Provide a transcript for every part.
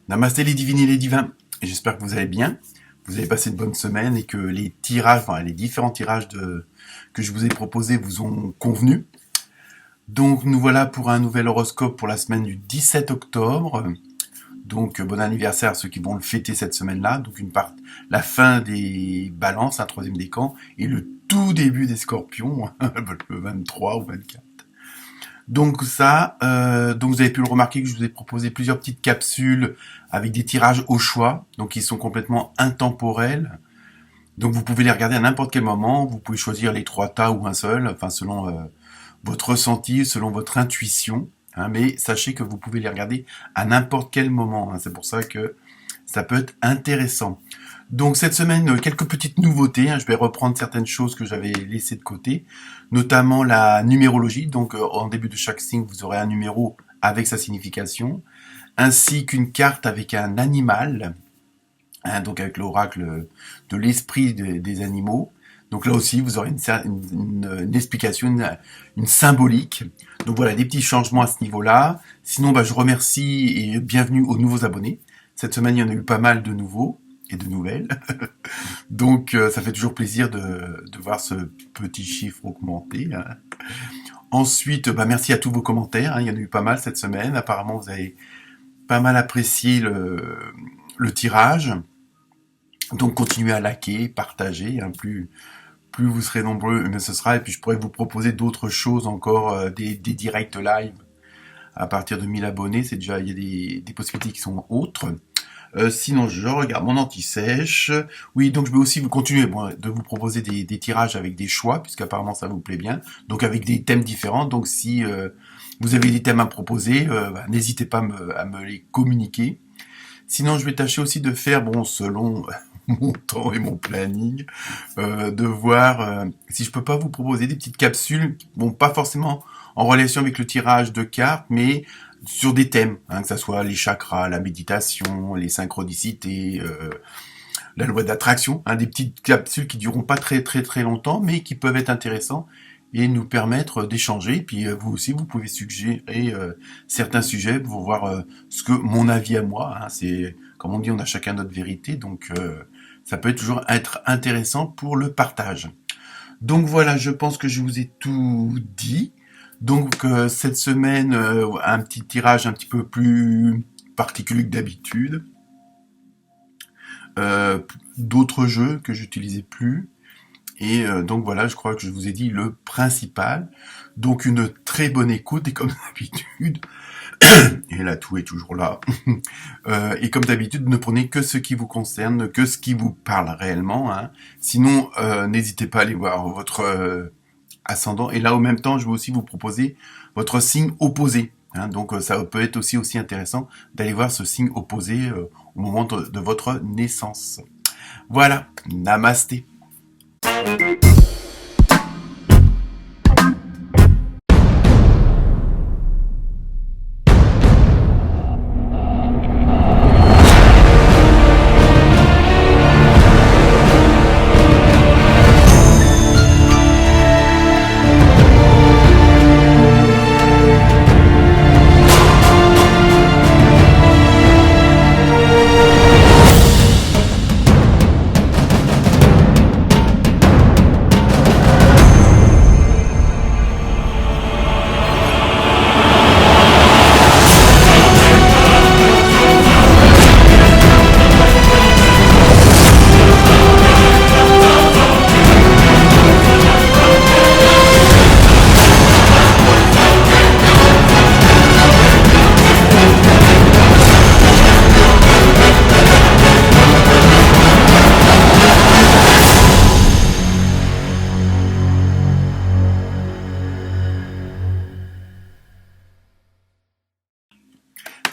Namasté les divines et les divins, j'espère que vous allez bien, vous avez passé une bonne semaine et que les tirages, enfin les différents tirages que je vous ai proposés vous ont convenu. Donc nous voilà pour un nouvel horoscope pour la semaine du 17 octobre. Donc bon anniversaire à ceux qui vont le fêter cette semaine-là. Donc la fin des balances, un troisième décan, et le tout début des scorpions, le 23 ou 24. Donc donc vous avez pu le remarquer que je vous ai proposé plusieurs petites capsules avec des tirages au choix, donc ils sont complètement intemporels. Donc vous pouvez les regarder à n'importe quel moment, vous pouvez choisir les 3 tas ou un seul, enfin selon votre ressenti, selon votre intuition, hein, mais sachez que vous pouvez les regarder à n'importe quel moment, hein, c'est pour ça que ça peut être intéressant. Donc cette semaine, quelques petites nouveautés, hein, je vais reprendre certaines choses que j'avais laissées de côté, notamment la numérologie, donc en début de chaque signe, vous aurez un numéro avec sa signification, ainsi qu'une carte avec un animal, hein, donc avec l'oracle de l'esprit des animaux. Donc là aussi, vous aurez une explication, une symbolique. Donc voilà, des petits changements à ce niveau-là. Sinon, je remercie et bienvenue aux nouveaux abonnés. Cette semaine, il y en a eu pas mal de nouveaux et de nouvelles. Donc ça fait toujours plaisir de voir ce petit chiffre augmenter, hein. Ensuite, merci à tous vos commentaires, hein, il y en a eu pas mal cette semaine. Apparemment, vous avez pas mal apprécié le tirage. Donc continuez à liker, partager, hein, plus vous serez nombreux, mieux ce sera. Et puis je pourrais vous proposer d'autres choses encore, des directs live à partir de 1000 abonnés. C'est déjà, il y a des possibilités qui sont autres. Sinon, je regarde mon anti-sèche. Oui, donc je vais aussi vous continuer de vous proposer des tirages avec des choix, puisqu'apparemment ça vous plaît bien. Donc avec des thèmes différents. Donc si vous avez des thèmes à me proposer, n'hésitez pas à me les communiquer. Sinon, je vais tâcher aussi de faire, selon mon temps et mon planning, de voir si je peux pas vous proposer des petites capsules, pas forcément en relation avec le tirage de cartes, mais sur des thèmes, hein, que ça soit les chakras, la méditation, les synchronicités, la loi d'attraction, hein, des petites capsules qui dureront pas très très très longtemps, mais qui peuvent être intéressantes et nous permettre d'échanger. Puis vous aussi, vous pouvez suggérer certains sujets pour voir ce que mon avis à moi, hein, c'est comme on dit, on a chacun notre vérité, donc ça peut toujours être intéressant pour le partage. Donc voilà, je pense que je vous ai tout dit. Donc cette semaine, un petit tirage un petit peu plus particulier que d'habitude. D'autres jeux que j'utilisais plus. Et donc voilà, je crois que je vous ai dit le principal. Donc une très bonne écoute, et comme d'habitude, et là tout est toujours là, et comme d'habitude, ne prenez que ce qui vous concerne, que ce qui vous parle réellement, hein. Sinon, n'hésitez pas à aller voir votre ascendant, et là au même temps, je vais aussi vous proposer votre signe opposé, hein. Donc ça peut être aussi intéressant d'aller voir ce signe opposé au moment de votre naissance. Voilà, namasté.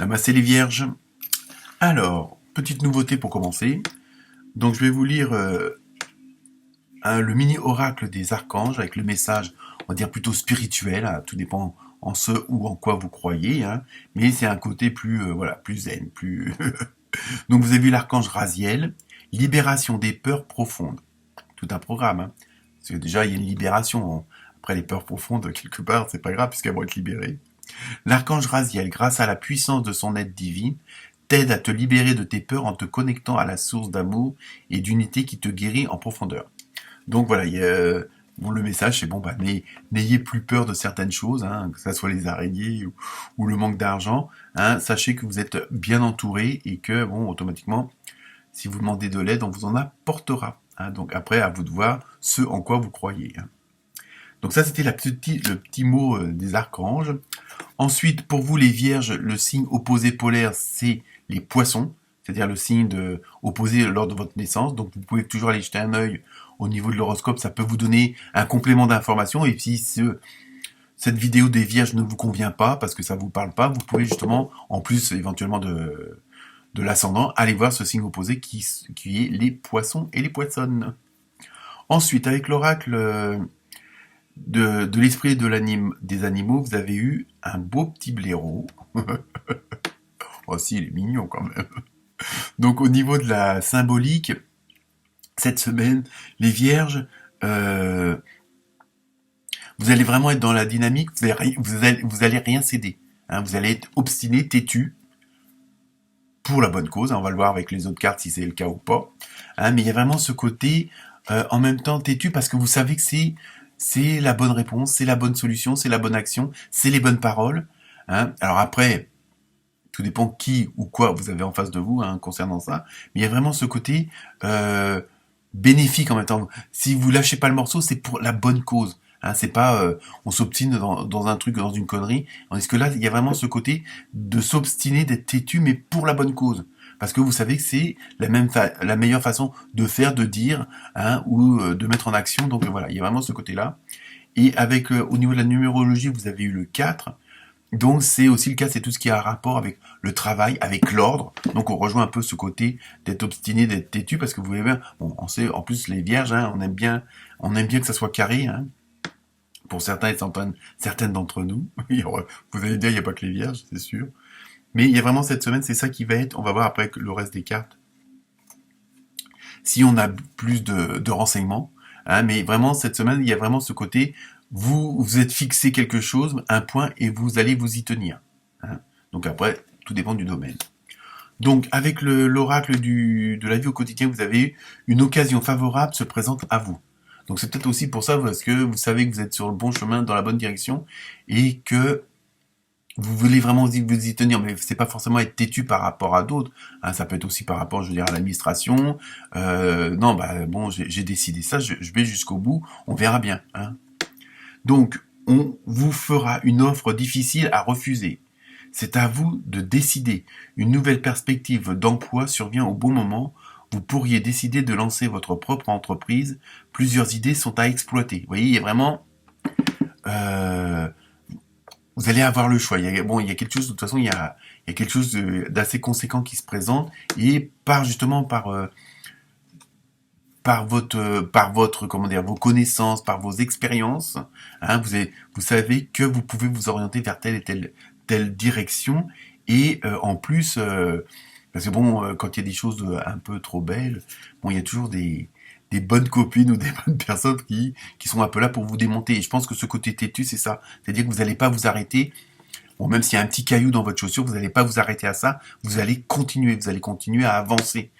Namasté les vierges. Alors, petite nouveauté pour commencer. Donc je vais vous lire le mini oracle des archanges avec le message, on va dire plutôt spirituel, hein, tout dépend en ce ou en quoi vous croyez, hein, mais c'est un côté plus plus zen, plus. Donc vous avez vu l'archange Raziel. libération des peurs profondes. Tout un programme, hein. Parce que déjà, il y a une libération. Après, les peurs profondes, quelque part, c'est pas grave puisqu'elles vont être libérées. L'archange Raziel, grâce à la puissance de son aide divine, t'aide à te libérer de tes peurs en te connectant à la source d'amour et d'unité qui te guérit en profondeur. Donc voilà, le message c'est n'ayez plus peur de certaines choses, hein, que ce soit les araignées ou le manque d'argent. Hein, sachez que vous êtes bien entouré et que automatiquement, si vous demandez de l'aide, on vous en apportera. Hein, donc après, à vous de voir ce en quoi vous croyez. Hein. Donc ça, c'était le petit mot des archanges. Ensuite, pour vous les vierges, le signe opposé polaire, c'est les poissons, c'est-à-dire le signe opposé lors de votre naissance. Donc vous pouvez toujours aller jeter un œil au niveau de l'horoscope, ça peut vous donner un complément d'information. Et si cette vidéo des vierges ne vous convient pas, parce que ça ne vous parle pas, vous pouvez justement, en plus éventuellement de l'ascendant, aller voir ce signe opposé qui est les poissons et les poissonnes. Ensuite, avec l'oracle de l'esprit et des animaux, vous avez eu un beau petit blaireau. Oh si, il est mignon quand même. Donc au niveau de la symbolique, cette semaine, les vierges, vous allez vraiment être dans la dynamique, vous allez rien céder. Hein, vous allez être obstiné, têtu, pour la bonne cause. Hein, on va le voir avec les autres cartes si c'est le cas ou pas. Hein, mais il y a vraiment ce côté, en même temps, têtu, parce que vous savez que c'est la bonne réponse, c'est la bonne solution, c'est la bonne action, c'est les bonnes paroles. Hein. Alors après, tout dépend qui ou quoi vous avez en face de vous concernant ça. Mais il y a vraiment ce côté bénéfique en même temps. Si vous lâchez pas le morceau, c'est pour la bonne cause. Hein, c'est pas on s'obstine dans un truc, dans une connerie. Tandis que là, il y a vraiment ce côté de s'obstiner, d'être têtu, mais pour la bonne cause. Parce que vous savez que c'est la meilleure façon de faire, de dire, ou de mettre en action. Donc voilà, il y a vraiment ce côté-là. Et avec au niveau de la numérologie, vous avez eu le 4. Donc c'est aussi le cas, c'est tout ce qui a un rapport avec le travail, avec l'ordre. Donc on rejoint un peu ce côté d'être obstiné, d'être têtu, parce que vous voyez bien, on sait, en plus les vierges, on aime bien que ça soit carré, pour certains et certaines d'entre nous. Vous allez dire, il n'y a pas que les vierges, c'est sûr. Mais il y a vraiment cette semaine, c'est ça qui va être, on va voir après le reste des cartes, si on a plus de renseignements. Mais vraiment, cette semaine, il y a vraiment ce côté, vous êtes fixé quelque chose, un point, et vous allez vous y tenir. Donc après, tout dépend du domaine. Donc, avec l'oracle de la vie au quotidien, vous avez eu une occasion favorable se présente à vous. Donc c'est peut-être aussi pour ça, parce que vous savez que vous êtes sur le bon chemin, dans la bonne direction, et que vous voulez vraiment vous y tenir, mais c'est pas forcément être têtu par rapport à d'autres. Ça peut être aussi par rapport, je veux dire, à l'administration. Non, j'ai décidé ça, je vais jusqu'au bout, on verra bien. Donc, on vous fera une offre difficile à refuser. C'est à vous de décider. Une nouvelle perspective d'emploi survient au bon moment. Vous pourriez décider de lancer votre propre entreprise. Plusieurs idées sont à exploiter. Vous voyez, il y a vraiment... vous allez avoir le choix. Il y a quelque chose, de toute façon, il y a quelque chose d'assez conséquent qui se présente. Et par votre, vos connaissances, par vos expériences, vous savez que vous pouvez vous orienter vers telle et telle direction. Et en plus, parce que quand il y a des choses un peu trop belles, il y a toujours des bonnes copines ou des bonnes personnes qui sont un peu là pour vous démonter. Et je pense que ce côté têtu, c'est ça. C'est-à-dire que vous n'allez pas vous arrêter. Même s'il y a un petit caillou dans votre chaussure, vous n'allez pas vous arrêter à ça. Vous allez continuer à avancer.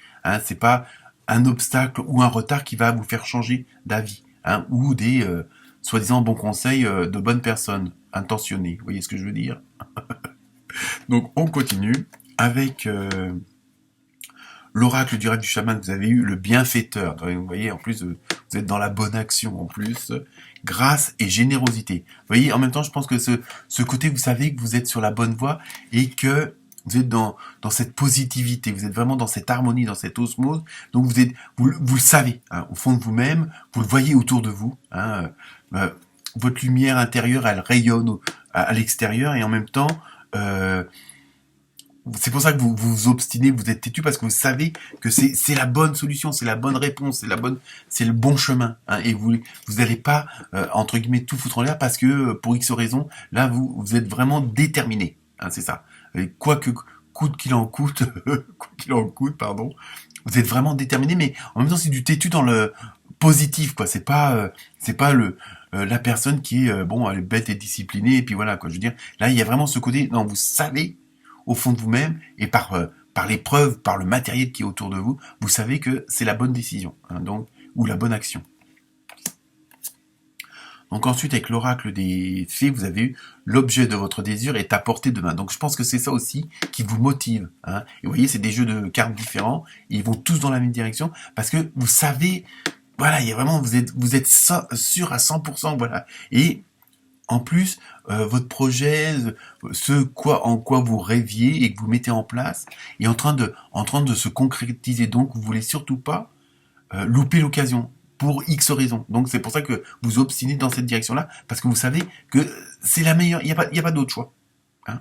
C'est pas un obstacle ou un retard qui va vous faire changer d'avis, ou des soi-disant bons conseils de bonnes personnes intentionnées. Vous voyez ce que je veux dire? Donc on continue avec l'oracle du rêve du chaman. Vous avez eu le bienfaiteur. Vous voyez, en plus, vous êtes dans la bonne action en plus. Grâce et générosité. Vous voyez, en même temps, je pense que ce côté, vous savez que vous êtes sur la bonne voie et que vous êtes dans cette positivité, vous êtes vraiment dans cette harmonie, dans cette osmose. Donc vous le savez, au fond de vous-même, vous le voyez autour de vous. Votre lumière intérieure, elle rayonne à l'extérieur et en même temps, c'est pour ça que vous vous obstinez, vous êtes têtu parce que vous savez que c'est la bonne solution, c'est la bonne réponse, c'est le bon chemin. Et vous n'allez pas entre guillemets tout foutre en l'air parce que pour X raisons, là vous êtes vraiment déterminé. C'est ça. Et quoi qu'il en coûte, pardon, vous êtes vraiment déterminé, mais en même temps c'est du têtu dans le positif, quoi. C'est pas la personne qui est bon, elle est bête et disciplinée, et puis voilà, quoi. Je veux dire, là il y a vraiment ce côté, non, vous savez au fond de vous-même et par les preuves, par le matériel qui est autour de vous, vous savez que c'est la bonne décision, hein, donc ou la bonne action. Donc ensuite, avec l'oracle des fées, vous avez eu l'objet de votre désir est à portée de main. Donc je pense que c'est ça aussi qui vous motive, hein. Et vous voyez, c'est des jeux de cartes différents, et ils vont tous dans la même direction, parce que vous savez, voilà, il y a vraiment, vous êtes sûr à 100%, voilà. Et en plus, votre projet, en quoi vous rêviez et que vous mettez en place, est en train de se concrétiser. Donc vous voulez surtout pas louper l'occasion pour X raisons. Donc c'est pour ça que vous obstinez dans cette direction-là, parce que vous savez que c'est la meilleure, il n'y a pas d'autre choix, hein.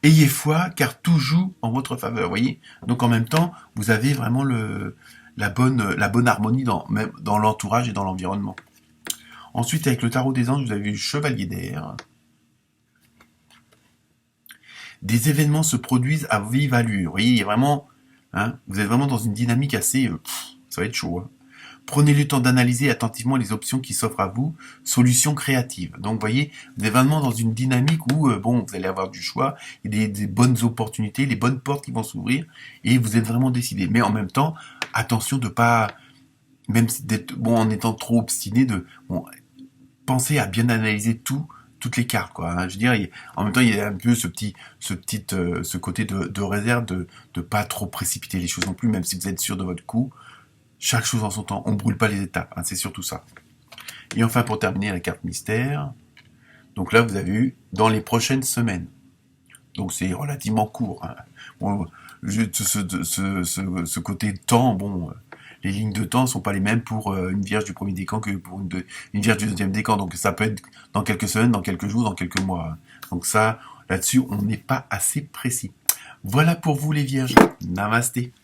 Ayez foi, car tout joue en votre faveur, vous voyez. Donc en même temps, vous avez vraiment la bonne harmonie même dans l'entourage et dans l'environnement. Ensuite, avec le tarot des anges, vous avez eu Chevalier d'air. Des événements se produisent à vive allure. Vous voyez, il y a vraiment, hein, vous êtes vraiment dans une dynamique assez, ça va être chaud, hein. Prenez le temps d'analyser attentivement les options qui s'offrent à vous, solutions créatives. Donc, vous voyez, vous êtes vraiment dans une dynamique où, bon, vous allez avoir du choix, il y a des bonnes opportunités, les bonnes portes qui vont s'ouvrir, et vous êtes vraiment décidé. Mais en même temps, attention de pas, même si en étant trop obstiné, pensez à bien analyser toutes les cartes, quoi, hein. Je veux dire, en même temps, il y a un peu ce côté de réserve, de pas trop précipiter les choses non plus, même si vous êtes sûr de votre coup. Chaque chose en son temps, on ne brûle pas les étapes, hein, c'est surtout ça. Et enfin, pour terminer, la carte mystère. Donc là, vous avez eu dans les prochaines semaines. Donc c'est relativement court, hein. Bon, ce côté temps, bon, les lignes de temps sont pas les mêmes pour une vierge du premier décan que pour une vierge du deuxième décan. Donc ça peut être dans quelques semaines, dans quelques jours, dans quelques mois, hein. Donc ça, là-dessus, on n'est pas assez précis. Voilà pour vous les vierges. Namasté.